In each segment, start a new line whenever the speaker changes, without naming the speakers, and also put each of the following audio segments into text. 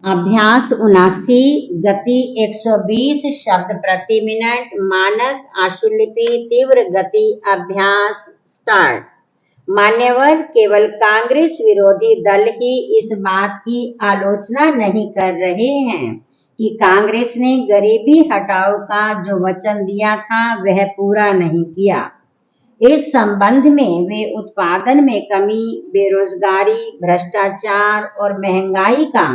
अभ्यास 79 गति 120 शब्द प्रति मिनट मानक आशुलिपि तीव्र गति अभ्यास स्टार्ट। मान्यवर, केवल कांग्रेस विरोधी दल ही इस बात की आलोचना नहीं कर रहे हैं कि कांग्रेस ने गरीबी हटाओ का जो वचन दिया था वह पूरा नहीं किया। इस संबंध में वे उत्पादन में कमी, बेरोजगारी, भ्रष्टाचार और महंगाई का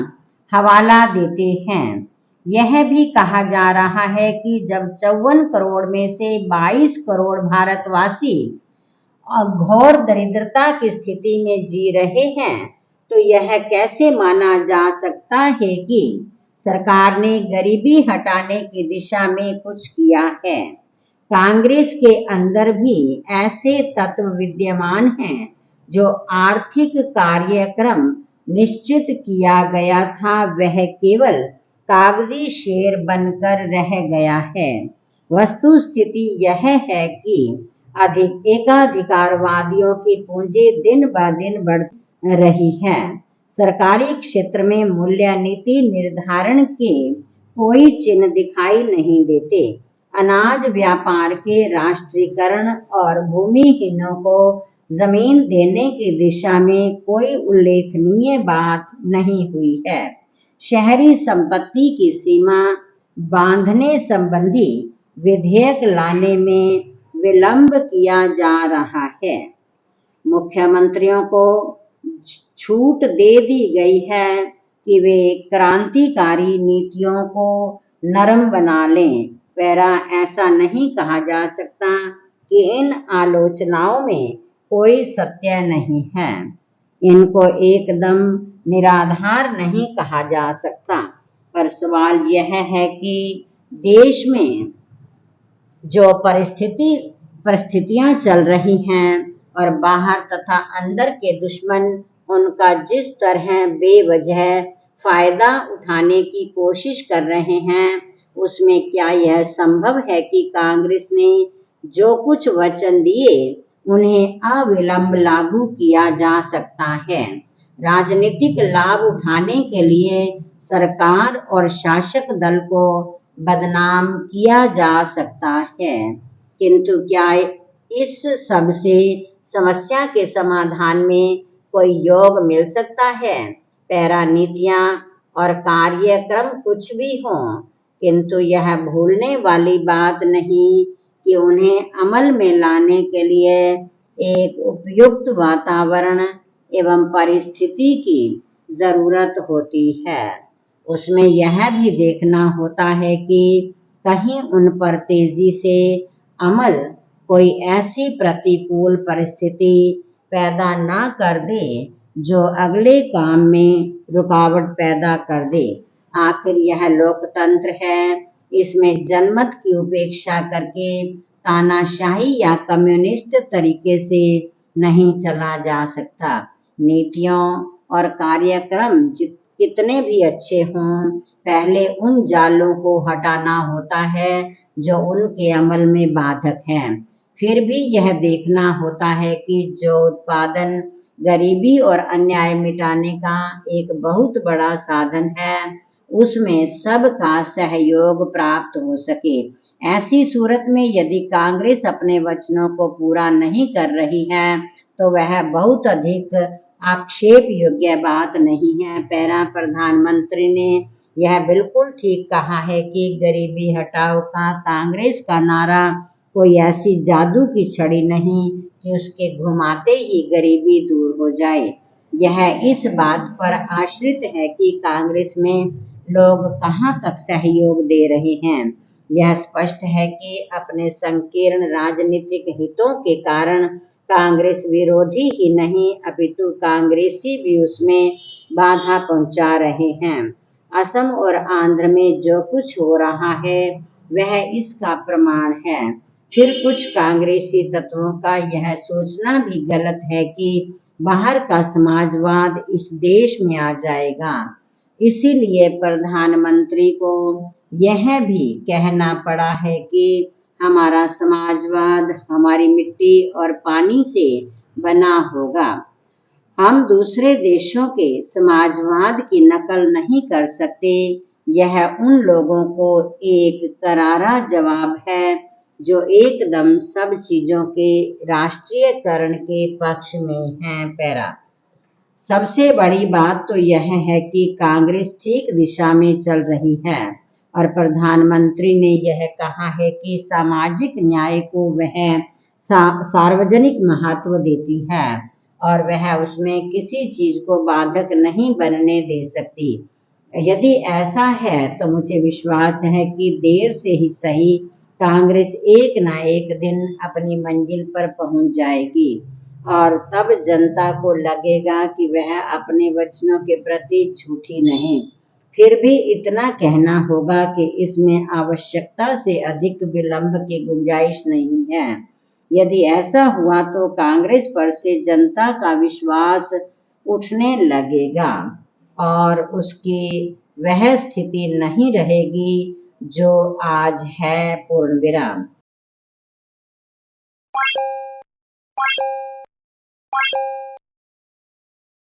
हवाला देते हैं। यह भी कहा जा रहा है कि जब 54 करोड़ में से 22 करोड़ भारतवासी घोर दरिद्रता की स्थिति में जी रहे हैं, तो यह कैसे माना जा सकता है कि सरकार ने गरीबी हटाने की दिशा में कुछ किया है। कांग्रेस के अंदर भी ऐसे तत्व विद्यमान हैं जो आर्थिक कार्यक्रम निश्चित किया गया था वह केवल कागजी शेर बनकर रह गया है। वस्तुस्थिति यह है कि एकाधिकारवादियों की पूंजी दिन ब दिन बढ़ रही है। सरकारी क्षेत्र में मूल्य नीति निर्धारण के कोई चिन्ह दिखाई नहीं देते। अनाज व्यापार के राष्ट्रीयकरण और भूमिहीनों को जमीन देने की दिशा में कोई उल्लेखनीय बात नहीं हुई है। शहरी संपत्ति की सीमा बांधने संबंधी विधेयक लाने में विलंब किया जा रहा है। मुख्यमंत्रियों को छूट दे दी गई है कि वे क्रांतिकारी नीतियों को नरम बना लें। पैरा ऐसा नहीं कहा जा सकता कि इन आलोचनाओं में कोई सत्य नहीं है। इनको एकदम निराधार नहीं कहा जा सकता, पर सवाल यह है कि देश में जो परिस्थितियां चल रही हैं और बाहर तथा अंदर के दुश्मन उनका जिस तरह बेवजह फायदा उठाने की कोशिश कर रहे हैं, उसमें क्या यह संभव है कि कांग्रेस ने जो कुछ वचन दिए उन्हें अविलंब लागू किया जा सकता है। राजनीतिक लाभ उठाने के लिए सरकार और शासक दल को बदनाम किया जा सकता है, किंतु क्या इस सब से समस्या के समाधान में कोई योग मिल सकता है? पैरा नीतियां और कार्यक्रम कुछ भी हों, किंतु यह भूलने वाली बात नहीं कि उन्हें अमल में लाने के लिए एक उपयुक्त वातावरण एवं परिस्थिति की जरूरत होती है। उसमें यह भी देखना होता है कि कहीं उन पर तेजी से अमल कोई ऐसी प्रतिकूल परिस्थिति पैदा ना कर दे जो अगले काम में रुकावट पैदा कर दे। आखिर यह लोकतंत्र है, इसमें जनमत की उपेक्षा करके तानाशाही या कम्युनिस्ट तरीके से नहीं चला जा सकता। नीतियों और कार्यक्रम कितने भी अच्छे हों, पहले उन जालों को हटाना होता है जो उनके अमल में बाधक हैं। फिर भी यह देखना होता है कि जो उत्पादन गरीबी और अन्याय मिटाने का एक बहुत बड़ा साधन है, उसमें सबका सहयोग प्राप्त हो सके। ऐसी सूरत में यदि कांग्रेस अपने वचनों को पूरा नहीं कर रही है, तो वह बहुत अधिक आक्षेप योग्य बात नहीं है। पैरा प्रधानमंत्री ने यह बिल्कुल ठीक कहा है कि गरीबी हटाओ का कांग्रेस का नारा कोई ऐसी जादू की छड़ी नहीं कि उसके घुमाते ही गरीबी दूर हो जाए। यह इस बात पर आश्रित है कि कांग्रेस में लोग कहां तक सहयोग दे रहे हैं। यह स्पष्ट है कि अपने संकीर्ण राजनीतिक हितों के कारण कांग्रेस विरोधी ही नहीं अपितु कांग्रेसी भी उसमें बाधा पहुंचा रहे हैं। असम और आंध्र में जो कुछ हो रहा है वह इसका प्रमाण है। फिर कुछ कांग्रेसी तत्वों का यह सोचना भी गलत है कि बाहर का समाजवाद इस देश में आ जाएगा। इसीलिए प्रधानमंत्री को यह भी कहना पड़ा है कि हमारा समाजवाद हमारी मिट्टी और पानी से बना होगा। हम दूसरे देशों के समाजवाद की नकल नहीं कर सकते। यह उन लोगों को एक करारा जवाब है जो एकदम सब चीजों के राष्ट्रीयकरण के पक्ष में हैं। पैरा। सबसे बड़ी बात तो यह है कि कांग्रेस ठीक दिशा में चल रही है और प्रधानमंत्री ने यह कहा है कि सामाजिक न्याय को वह सार्वजनिक महत्व देती है और वह उसमें किसी चीज को बाधक नहीं बनने दे सकती। यदि ऐसा है तो मुझे विश्वास है कि देर से ही सही कांग्रेस एक न एक दिन अपनी मंजिल पर पहुंच जाएगी और तब जनता को लगेगा कि वह अपने वचनों के प्रति झूठी नहीं। फिर भी इतना कहना होगा कि इसमें आवश्यकता से अधिक विलंब की गुंजाइश नहीं है। यदि ऐसा हुआ तो कांग्रेस पर से जनता का विश्वास उठने लगेगा और उसकी वह स्थिति नहीं रहेगी जो आज है। पूर्णविराम।